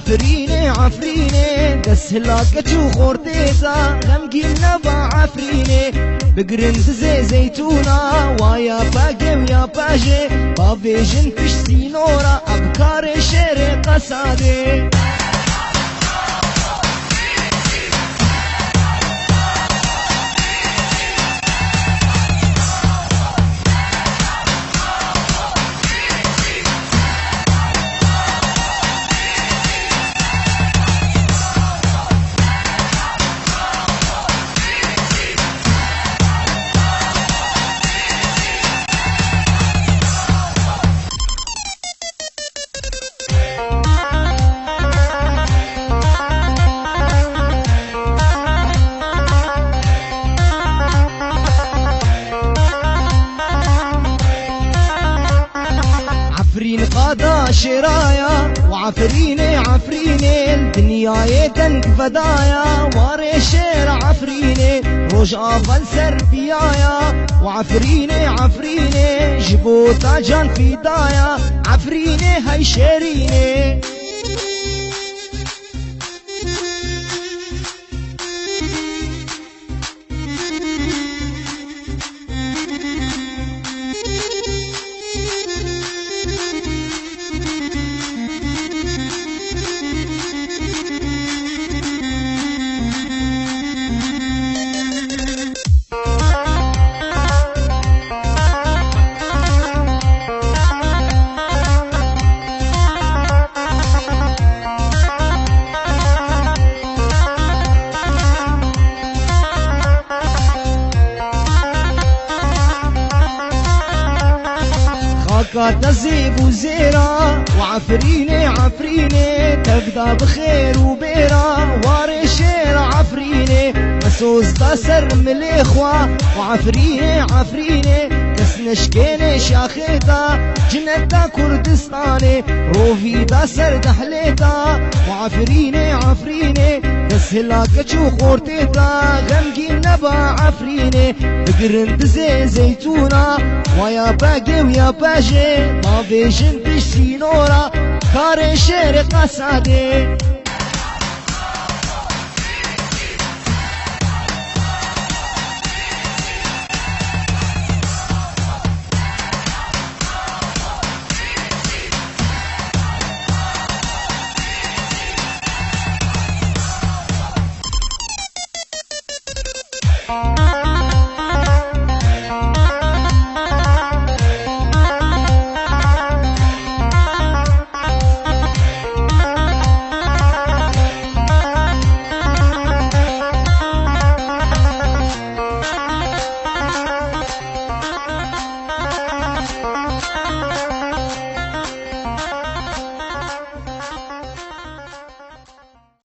عفريني عفريني دس هلاكت وخورتيتا غمقي نبا عفريني بقرند زي زيتونة ويا باقي ويا باجي بافيجن فيش سينورا أبكار شيري قصادي عفرين قادا شرايا وعفريني عفريني الدنيا يدنك فدايا واري شير عفريني رجع فلسر بيايا وعفريني عفريني جبوتا جان في دايا عفريني هاي شيريني تزيب وزيرة وعفريني عفريني تبدا بخير وبيرة واري شير عفريني مسوس داسر من الإخوة وعفريني عفريني كسنشكيني شاخيتا جنتا كردستاني روفي داسر دحليتا وعفريني عفريني كسهلاك وخورتيتا غمقي نبا عفريني بقرند زي زيتونة ويا باقي ويا باجي ما بيجن تشتي نورا كاري شير قصادي